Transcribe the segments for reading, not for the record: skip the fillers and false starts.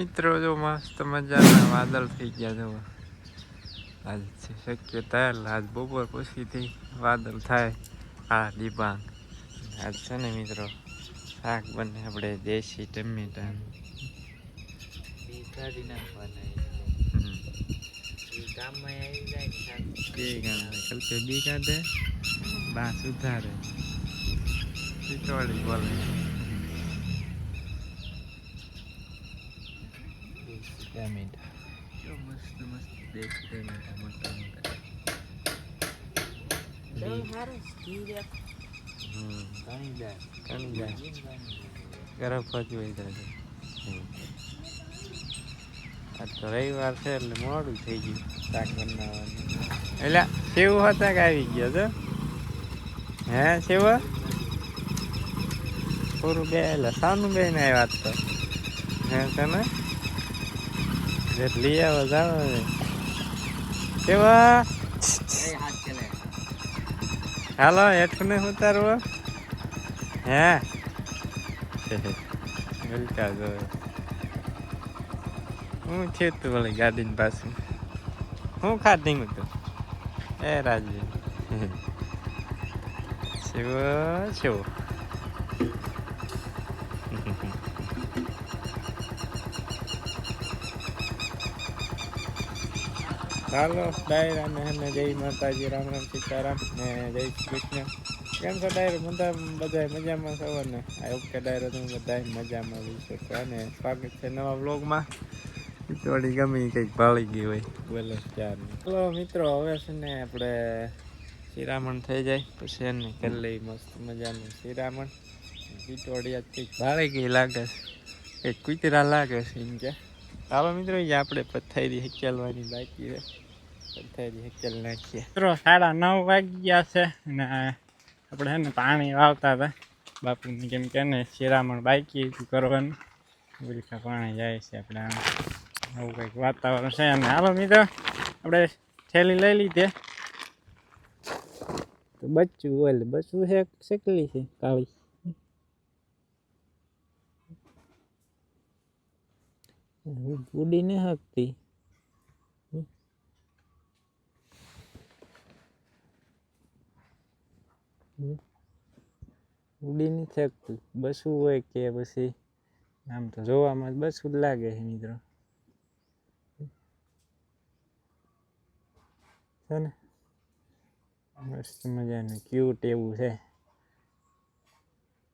મિત્રો જો મસ્ત મજાના વાદળ થઈ ગયા જો આજ શક્યતા આજ બપોર પછીથી વાદળ થાય. હા ડિબાંગ આજ છે ને મિત્રો શાક બને આપણે દેશી ટમેટા કાઢી નાખવાના કામમાં આવી જાય કલ્પે બી કાઢે બા સુધારે ચીટવાડી બોલે ટમેટા મસ્ત મસ્ત દેશી ટમેટા મોટા મોટા ગરમ ફજુ આ તો રવિવાર છે એટલે મોડું થઈ ગયું શાક બનાવવાનું. એટલે સેવું હતા કે આવી ગયો તો હે સેવા પૂરું બે એટલે સાનું બે ને વાત તો હે તને લઈ આવો જાવ સેવા હાલો હેઠું ને ઉતારવો હે ગલકા જો હું થયું તું ભલે ગાડીની પાસે હું ખાધી તું એ રાજી શિવ શિવ ચાલો ડાયરા ને જય માતાજી રામ રામ સીતારામ ને જય શ્રી કૃષ્ણ. કેમ છો ડાયરો બધા મજામાં છો ને આ ઓકે ડાયરો તમે બધા મજામાં વિશે અને સ્વાગત છે નવા વ્લોગમાં. થોડી ગમી કંઈક ભાળી ગઈ હોય બોલે ચારની. ચલો મિત્રો હવે છે ને આપણે શિરામણ થઈ જાય પછી એને કરી લઈ મસ્ત મજાનું શિરામણ. ટીટોડિયા કંઈક ભાળી ગઈ લાગે છે કંઈક કૂતરા લાગે છે એમ કે ચાલો મિત્રો આપણે પથારી હકેલવાની બાકી છે પથારી હકેલ નાખીએ. મિત્રો 9:30 વાગી ગયા છે ને આપણે છે ને પાણી વાવતા હતા બાપુને કેમ કે ને શિરામણ બાકી કરવાનું બિલકા પાણી જાય છે આપણે આવું કંઈક વાતાવરણ છે. અને હાલો મિત્રો આપણે થેલી લઈ લીધે તો બચ્ચું હોય બચ્ચું છે શેકલી છે કાળી ઉડી ન શકતી ઉડી નથી શકતું બસવું હોય કે પછી આમ તો જોવામાં બસવું જ લાગે છે મિત્રો છે ને મસ્ત મજાનું ક્યુટ એવું છે.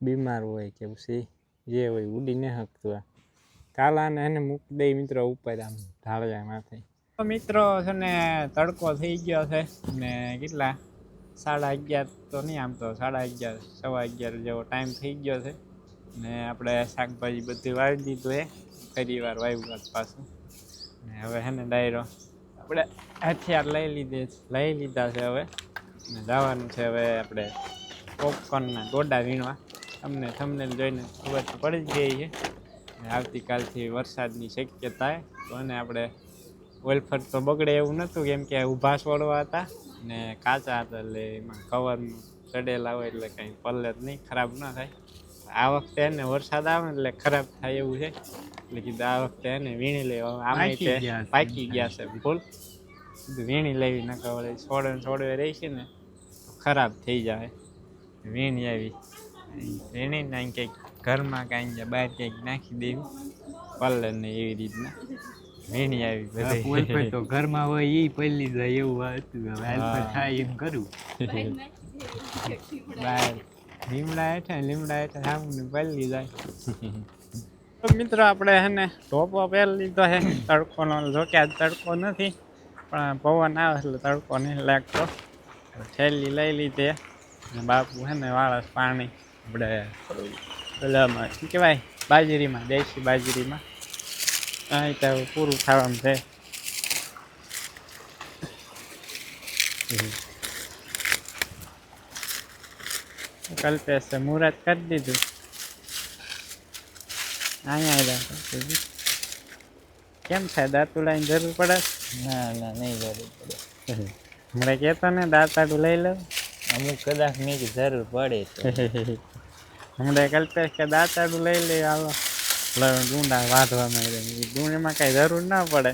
બીમાર હોય કે પછી જે હોય ઉડી ન શકતું આ કાલાને એને મૂકી દઈ મિત્રો ઉપર આમ ઢાળિયા માથે. મિત્રો છે ને તડકો થઈ ગયો છે ને કેટલા 11:30 તો નહીં આમ તો 11:30 11:15 જેવો ટાઈમ થઈ ગયો છે ને આપણે શાકભાજી બધું વાવી દીધું હે ફરી વાર વાવ્યું પાછું ને હવે છે ને ડાયરો આપણે હથિયાર લઈ લીધા છે હવે ને જવાનું છે હવે આપણે પોપકોર્નના ગોડા વીણવા. અમને થંબનેલ જોઈને ખબર તો પડી જ ગઈ છે આવતીકાલથી વરસાદની શક્યતા તો અને આપણે વેલફર તો બગડે એવું નહોતું કેમ કે ઊભા છોડવા હતા ને કાચા હતા એટલે એમાં કવરનું ચડેલા હોય એટલે કંઈ પલ્લે જ નહીં ખરાબ ન થાય. આ વખતે એને વરસાદ આવે ને એટલે ખરાબ થાય એવું છે એટલે કીધું આ વખતે એને વીણી લેવા આમાં પાકી ગયા છે ફૂલ વીણી લેવી ન ખબર છોડવે રહી છે ને ખરાબ થઈ જાય વીણી આવી વીણી ને કંઈક ઘરમાં કાંઈ બહાર ક્યાંક નાખી દેવી પલ્લે ને એવી રીતના વીણી આવી બધી તો ઘરમાં હોય એ પહેલી જાય એવું હતું હવે થાય એમ કરું બહાર લીમડા હેઠળ સામું પહેલી જાય. તો મિત્રો આપણે હે ને ટોપો પહેરી લીધો છે તડકોનો જોકે આજ તડકો નથી પણ પવન આવે એટલે તડકો નહીં લાગતો. થેલી લઈ લીધે ને બાપુ હે ને વાળસ પાણી આપણે પેલામાં શું કહેવાય બાજરીમાં દેશી બાજરીમાં અહીં તો પૂરું થવાનું છે. કલ્પેશ મુહૂર્ત કરી દીધું અહીંયા કેમ છે દાંતુડાની જરૂર પડે? ના નહીં જરૂર પડે હમણાં કહેતો ને દાંતાડું લઈ લો અમુક કદાચ ની જરૂર પડે તો હમણાં કલ્પેશ કે દાંતાડું લઈ લે આવો ડુંડા વાઢવામાં ડુંડીમાં કઈ જરૂર ના પડે.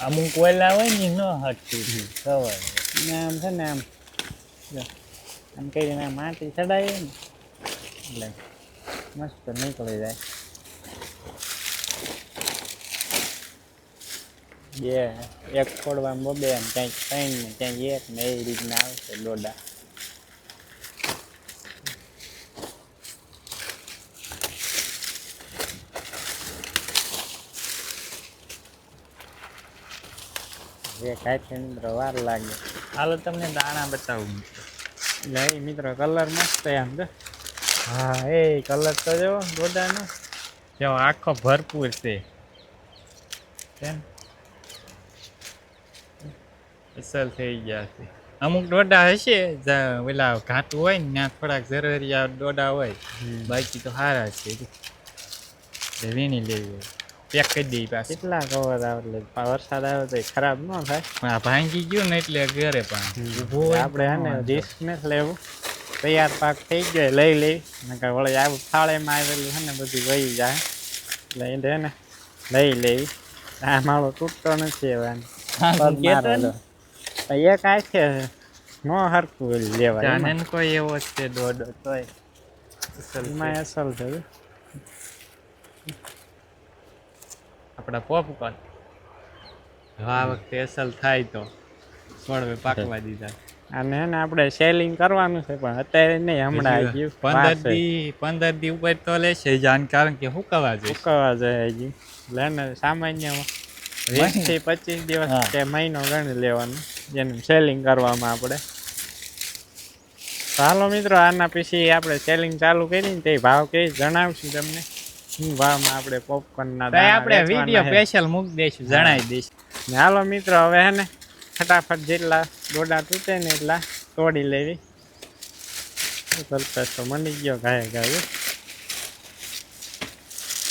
અમુક ઓલા હોય ને ન હટતું ખબર ને આમ છે ને આમ આમ કરીને માટી ચડાવીએ ને એટલે મસ્ત નીકળી જાય. બે એક છોડવામાં બબે ને ક્યાંક ત્રણ ને ક્યાંક એક ને એ રીતના આવશે ડોડા. જે કાંઈ મિત્રો વાર લાગે. હાલો તમને દાણા બતાવું. એટલે એ મિત્રો કલર મસ્ત આમ તો. હા એ કલર તો જો ડોડાનો જો આખો ભરપૂર છે કેમ અસલ થઈ ગયા છે. અમુક ડોડા હશે ઓલા ઘાટું હોય ને ત્યાં થોડાક જરૂરિયાત ડોડા હોય, બાકી તો સારા છે. એટલે વીણી લેવી પેક કરી દઈ પાછું. કેટલા કવર આવે એટલે વરસાદ આવે તો ખરાબ ન થાય. પણ આ ભાંગી ગયું ને એટલે ઘરે પણ ઊભું હોય આપણે હે ને રિસ્ક નથી લેવું. તૈયાર પાક થઈ ગયો લઈ લઈ નકર વળી આવું થાળેમાં આવેલું છે ને બધું વહી જાય એટલે એને હે ને લઈ લેવી. આ મારો તૂટતો નથી હવે એ કાંઈ છે ન હરખું લેવાય. જાનન કોઈ એવો જ છે ડોડો તોય એમાં અસલ છે આપણા પોપકોર્ન. આ વખતે અસલ થાય તો છોડવે પાકવા દીધા. અને હે ને આપણે સેલિંગ કરવાનું છે પણ અત્યારે નહીં, હમણાં હજી 15 દી ઉપર તો લેશે જાન, કારણ કે સુકાવા જોઈએ. સુકાવા જાય હજી એટલે ને સામાન્ય 20 થી 25 દિવસ કે મહિનો ગણી લેવાનું જેનું સેલિંગ કરવામાં આપણે. ચાલો મિત્રો આના પછી આપણે સેલિંગ ચાલુ કરીને તે ભાવ કે જણાવશું તમને શું ભાવમાં આપણે પોપકોર્નના આપણે વિડીયો સ્પેશિયલ મૂકી દઈશું, જણાવી દઈશું. ને હાલો મિત્રો હવે હે ને ફટાફટ જેટલા ડોડા તૂટે ને એટલા તોડી લેવી. કલ્પેશ તો મળી ગયો ગાય ગાય.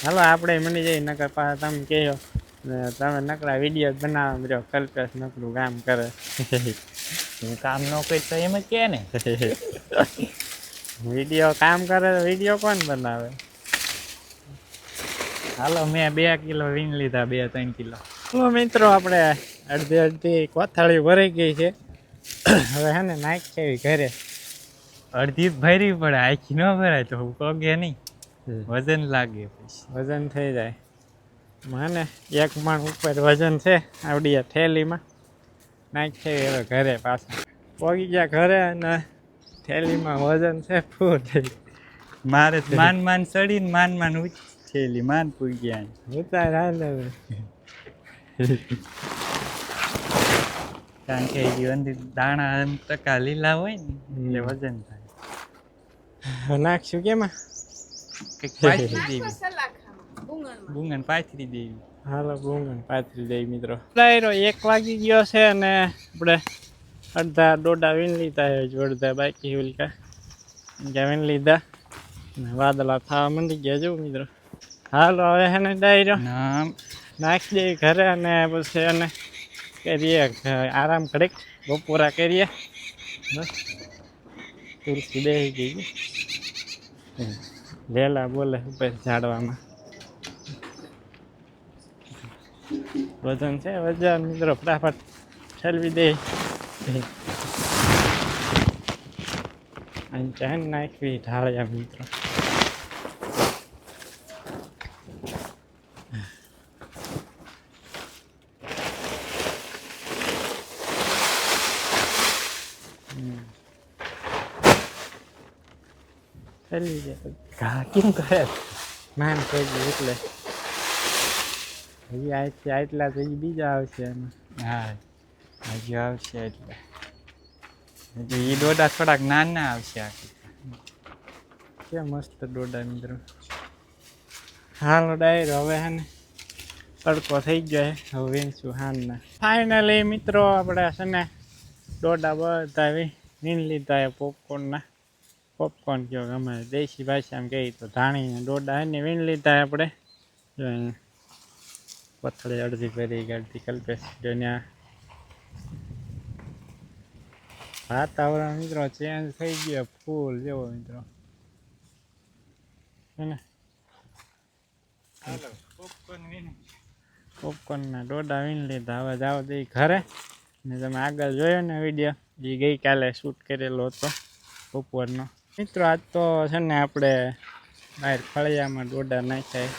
હાલો આપણે મળી જઈએ નકર પાછા તમે કહો ને તમે નકરા વિડીયો બનાવવા મળ્યો કલ્પેશ નકરું કામ કરે. હું કામ ન કરી તો એમ જ કે ને વિડીયો કામ કરે તો વિડીયો કોણ બનાવે. હાલો મેં 2 કિલો વીણ લીધા, 2-3 કિલો. ચાલો મિત્રો આપણે અડધી કોથાળી ભરાઈ ગઈ છે. હવે હે ને નાખ છે ઘરે. અડધી ભરી પડે, આખી ન ભરાય તો કોગે નહીં, વજન લાગે પછી. વજન થઈ જાય. મને એક મણ ઉપર વજન છે આવડી થેલીમાં. નાખ છે હવે ઘરે પાછા પોગી ગયા ઘરે અને થેલીમાં વજન છે ફૂલ. મારે માન ચડીને માન ઉછેલી માન પૂરી ગયા. ઉતાર હાલ કારણ કે અંદર દાણા ટકા લીલા હોય ને એટલે વજન થાય. નાખશું કેમાં કંઈક પાથરી દેવી, બુંગણ પાથરી દેવી. હાલો બુંગણ પાથરી દઈ મિત્રો. ડાયરો 1 વાગી ગયો છે અને આપણે અડધા ડોડા વીણ લીધા છે, અડધા બાકી ઉલકા વીણ લીધા. વાદળા થવા માંડી ગયા જો મિત્રો. હાલો હવે હે ને ડાયરો નાખી દઈએ ઘરે અને પછી એને કરીએ આરામ ઘડીક બપોરા કરીએ. બસ તુલસી બેસી ગઈ લેલા બોલે ઉપર ઝાડવામાં. વજન છે વજન મિત્રો ફટાફટ ઠલવી દે. અહીં ચેન નાખવી ઢાળ્યા મિત્રો. ઠલવી જાય ઘા કેમ કરે માન થઈ ગયું એટલે હજી આટલા તો હજી બીજા આવશે એમાં. હા હજી આવશે એટલે હજી એ ડોડા થોડાક નાના આવશે. કે મસ્ત ડોડા મિત્રો. હાલો ડાયરો હવે હે ને તડકો થઈ ગયો છે, હવે વીણશું હાનના. ફાઇનલી મિત્રો આપણે છે ને ડોડા બધા વીણ લીધા છે પોપકોર્નના. પોપકોર્ન કયો ગમે દેશી ભાષામાં કહીએ તો ધાણીના ડોડા એને વીણ લીધા આપણે. પથળી અડધી ભરી અડધી કલ્પેશ જોઈને. વાતાવરણ મિત્રો ચેન્જ થઈ ગયો ફૂલ જેવો મિત્રો હે ને. પોપકોર્નના ડોડા વીણી લીધા. હવે જાઓ દે ઘરે. ને તમે આગળ જોયો ને વિડીયો, એ ગઈકાલે શૂટ કરેલો હતો બપોરનો. મિત્રો આજ તો છે ને આપણે બહાર ફળિયામાં ડોડા નાખ્યા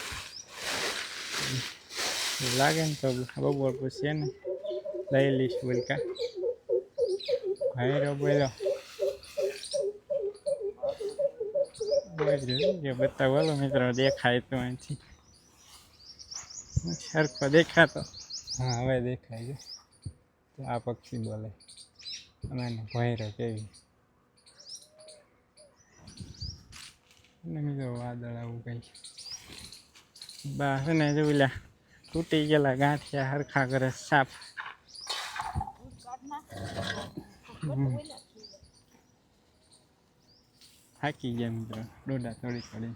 લાગે ને તો બપોર પછી ને લઈ લઈશ બોલકા. ભાઈ બોલો બતાવો મિત્રો, દેખાય તો અહીંથી સરખો દેખાતો. હા હવે દેખાય છે. આ પક્ષી બોલે અને ભૈરો કેવી મિત્રો વાદળ આવું કઈ બા છે ને જોઈ તૂટી ગયેલા ગાંઠિયા હરખા કરે સાફ. થાકી ગયા મિત્રો ડોડા થોડી થોડી.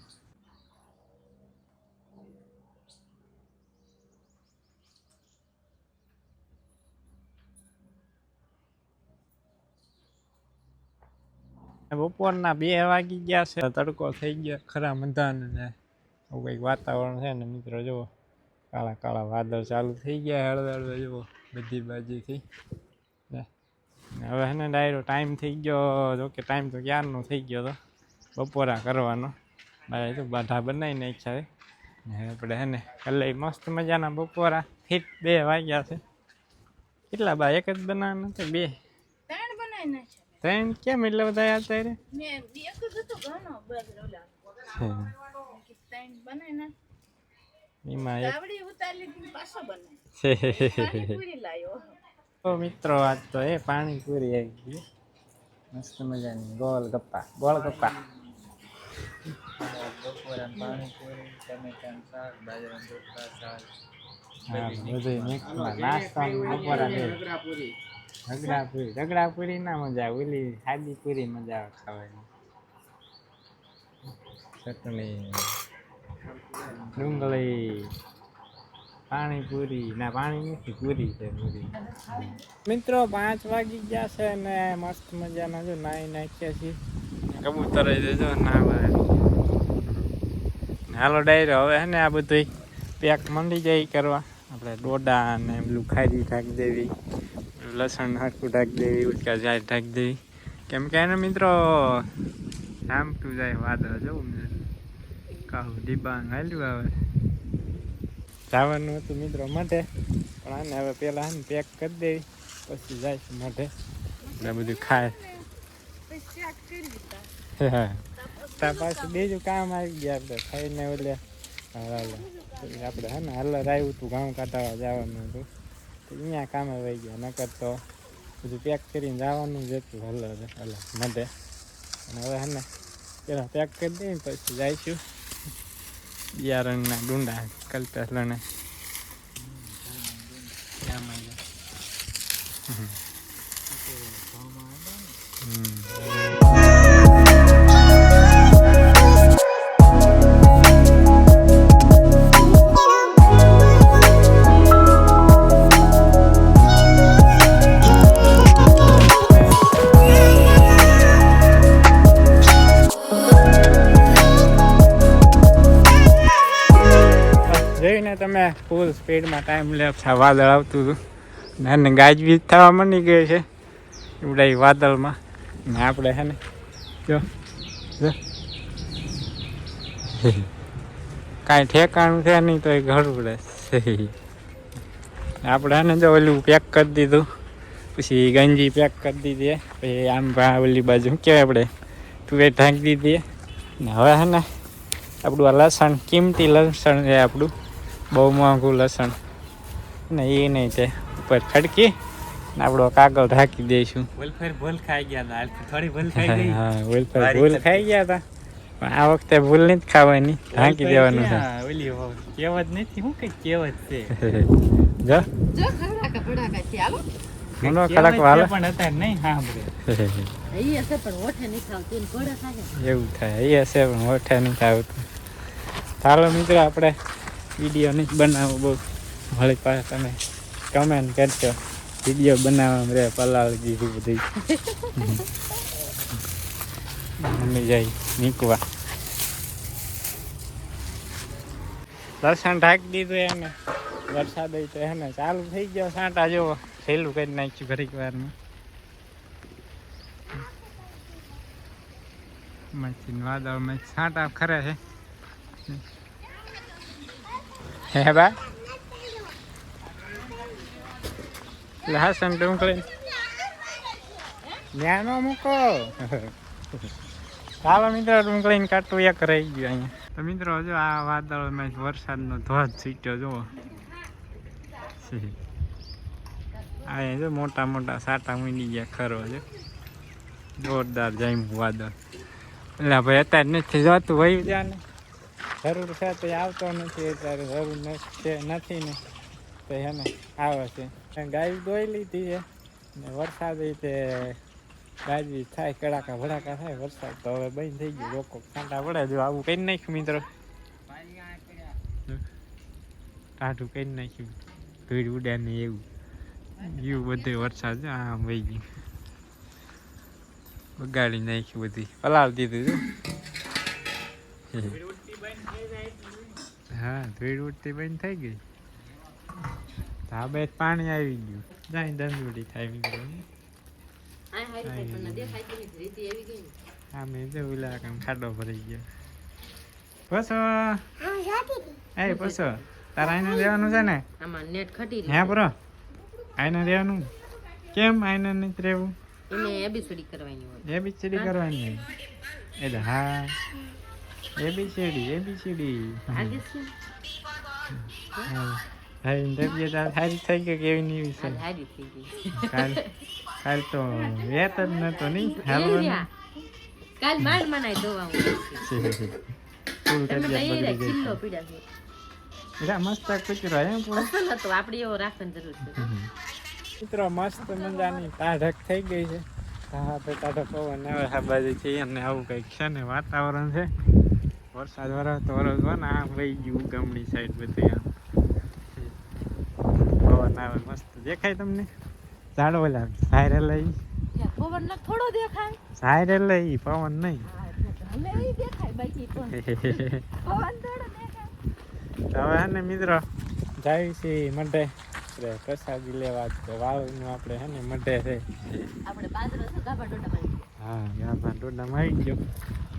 બપોરના 2 વાગી ગયા છે. તડકો થઈ ગયો ખરા મંધાન ને એવું કંઈક વાતાવરણ છે ને મિત્રો જુઓ, કાળા કાળા વાદળ ચાલુ થઈ ગયા હળવે જુઓ બધી બાજુથી. હવે હે ને ડાયરો ટાઈમ થઈ ગયો. જોકે ટાઈમ તો ક્યારનો થઈ ગયો તો બપોરા કરવાનો. મારે તો બાઢા બનાવી નાખ્યા છે. આપણે હે ને કલાઈ મસ્ત મજાના બપોરા ફિટ 2 વાગ્યા છે. કેટલા બા એક જ બનાવવાના હતા? 2 3 કેમ એટલે બધા અત્યારે એમાં તો મિત્રો આજ તો પાણીપુરી આવી ગઈ મસ્ત મજાની ગોળ ગપ્પા. પાણીપુરી, ટમેટાનું શાક, બાજરાનું રોટલા, શાક, હા બધું મિક્સમાં નાસ્તાનું બપોરા દે. રગડાપુરી ના મજા આવે, ઓલી સાદી પૂરી મજા આવે ખાવાની. ચટણી, ડુંગળી, પાણીપુરી ના પાણી નથી પૂરી છે પૂરી. મિત્રો 5 વાગી ગયા છે ને મસ્ત મજાના જો નાઈ નાખ્યા છીએ. કબૂતર જો નાવા. હાલો ડાયરો હવે હે ને આ બધું પેક મંડી જાય કરવા. આપણે ડોડા ને પેલું ખારી ઢાંકી દેવી, લસણ હરખું ઢાંકી દેવી, ઉચકા જાય ઢાંકી દેવી. કેમ કે એને મિત્રો જામતું જાય વાદળ જવું કાહું ડિબાંગ હાલ્યું આવે. જવાનું હતું મિત્રો માટે, પણ આને હવે પેલા ને પેક કરી દેવી પછી જાય છે માટે. એટલે બધું ખાય ત્યાં પાછું બીજું કામ આવી ગયા. આપણે ખાઈને એટલે આપણે હે ને હલર આવ્યું હતું ઘઉં કાઢવા જવાનું હતું તો અહીંયા કામે વહી ગયા. નકર તો બધું પેક કરીને જવાનું જ હતું હલર માટે. અને હવે હે ને પેલા પેક કરી દઈએ પછી જઈશું બિયારણના ડુંડા કલ્પેશ લણે. જોઈને તમે ફૂલ સ્પીડમાં ટાઈમ લેપ્સ વાદળ આવતું હતું ને ગાજવીજ થવા માંડી ગઈ છે એવડા વાદળમાં. ને આપણે છે ને જો કાંઈ ઠેકાણું છે નહીં તો એ ઘરું પડે. આપણે છે ને જો ઓલું પેક કરી દીધું, પછી ગંજી પેક કરી દીધી, પછી આમ ઓલી બાજુ શું કહેવાય આપણે તુવેર ઢાંકી દીધી. ને હવે છે ને આપણું આ લસણ, કિંમતી લસણ છે આપણું, બહુ મોંઘું લસણ ને એ નહીં તે ઉપર ખડકી ને આપણો કાગળ ઢાંકી દઈશું. ભૂલ ખાઈ ગયા હતા, થોડી ભૂલ ખાઈ ગઈ. હા ભૂલ ખાઈ ગયા હતા, પણ આ વખતે ભૂલ નથી ખાવાની, ઢાંકી દેવાનું છે. ઓલી કહેવત નથી, શું કઈ કહેવત છે જો મનો કડક વાલે પણ અત્યારે નહીં સાંભળે. એવું થાય, એ હશે પણ ઓઠે નથી આવતું. ચાલો મિત્રો આપણે વિડીયો નહીં બનાવો બહુ, વળી પાસે તમે કમેન્ટ કરજો વિડીયો બનાવવામાં રે પલાળજી બધી મમ્મી જાય નીકવા. લસણ ઢાંકી દીધું એને વરસાદ તો એને ચાલુ થઈ ગયો સાંટા જેવો સહેલું કરી નાખ્યું ઘડીક વારમાં મચ્છી વાદળમાં સાંટા ખરે છે હે બા લસણ ડુંગળી ત્યાં ન મૂકો ચાલો મિત્રો ડુંગળીને કાટું એક રહી ગયું અહીંયા તો મિત્રો જો આ વાદળમાં વરસાદનો ધોધ છૂટ્યો જુઓ આ જો મોટા મોટા સાટા મીંડી ગયા ખરો છે જોરદાર જામ્યું વાદળ એટલે ભાઈ અત્યારે નથી જોતું વયું જાય ને જરૂર છે તો આવતો નથી અત્યારે જરૂર નથી ને તો એને આવે છે ગાય દોઈ લીધી છે ને વરસાદ તે ગાજવી થાય કડાકા ભડાકા થાય વરસાદ તો હવે બંધ થઈ ગયું લોકો કાંટા પડે જો આવું કરી નાખ્યું મિત્રો ટાઢું કરી નાખ્યું ધૂળ ઉડે ને એવું બધું વરસાદ આમ વહી ગયું બગાડી નાખ્યું બધી પલાળી દીધું હા ધૂળ ઉડતી બંધ થઈ ગઈ ધાબે પાણી આવી ગયું જાય દંદુડી થાય મિત્રો આમે જો ઓલા કામ ખાડો ભરાઈ ગયો પસો એ પસો તારા આઈને રહેવાનું છે ને આમાં નેટ ખટી હે બરો આઈને રહેવાનું કેમ આઈને નથી રહેવું એને એબીસીડી કરવાની હોય એબીસીડી કરવાની હોય એટલે હા એબીસીડી આગે શું હા તબિયત સારી થઈ ગઈ કેવી નહીં વિશે હારી થઈ ગઈ કાલ તો વેત જ નતો નહીં હાલવાનું કાલ માંડ મનાઈ દોવા હું ફૂલ તમે તબિયત તૈયાર બગડી ગઈ કિલ્લો પીડા છે એટલે મસ્ત કચરો એમ પૂરો અસલ હતો આપણે એવો રાખવાની જરૂર છે મિત્રો મસ્ત મજાની ટાઢક થઈ ગઈ છે હા તો ટાઢો પવન આવે આ બાજુથી અને આવું કંઈક છે ને વાતાવરણ છે વરસાદ વરસતો ને આમ વહી ગયું ગમણી સાઈડ બધી આમ પવન આવે મસ્ત દેખાય તમને ઝાડ ઓલા સાયરે લઈ પવન ન થોડો દેખાય સાયરે લઈ પવન નહીં અમે એ દેખાય બાકી પણ પવન થોડો દેખાય હવે ને મિત્રો જાય છે મઢે પ્રસાદી લેવા તો વાળનું આપણે હે ને મઢે છે આપણે બાજરો છે ગાભા ડોડા મારી હા ગાભા ડોડા મારી ગયો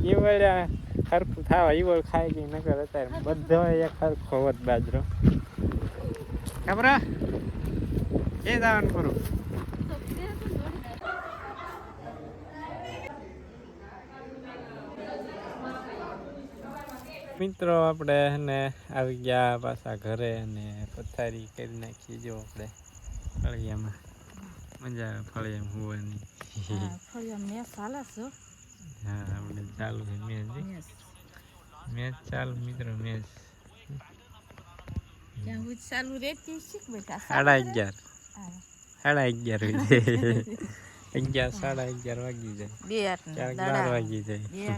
એ વળ્યા ખરખું થવા એવો ખાઈ ગઈ નકર અત્યારે બધો એક ખરખો હોત બાજરો ખબર એ જવાનું કરું મિત્રો આપણે ને આવી ગયા પાછા ઘરે અને પથારી કરી નાખી જો આપણે ફળિયામાં મજા આવે ફળિયામાં હોવાની હા આપણે ચાલુ છે મેચ ચાલુ મિત્રો મેચ ચાલુ રેતી શીખ બેટા 11:30 11:30 વાગી જાય ક્યારેક 12 વાગી જાય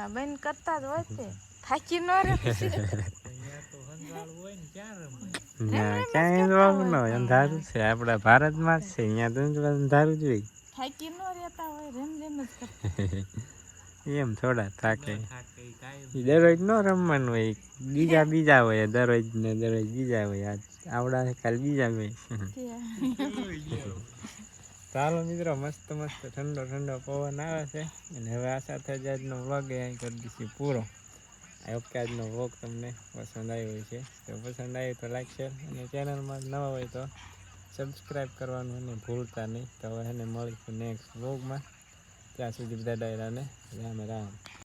બંધ કરતા જ હોય છે થાકી ન રે ક્યાંય જોવાનું ન હોય અંધારું છે આપણા ભારતમાં જ છે અહીંયા તો અંધારું જ હોય થાકી ન રહેતા હોય રેમ રેમ જ એમ થોડા થાકે દરરોજ ન રમવાનું હોય બીજા હોય દરરોજ ને દરરોજ બીજા હોય આવડા કાલ બીજા હોય ચાલો મિત્રો મસ્ત ઠંડો પવન આવે છે અને હવે આ સાથે જ આજનો વ્લોગ અહીં કરી દઈશું પૂરો આઈ હોપ કે આજનો વ્લોગ તમને પસંદ આવ્યો છે તો પસંદ આવ્યો તો લાઈક શેર અને ચેનલમાં નવા હોય તો સબસ્ક્રાઈબ કરવાનું અને ભૂલતા નહીં તો હવે એને મળીશું નેક્સ્ટ વ્લોગમાં ત્યાં સુધી બધા ડાયરાને રામ રામ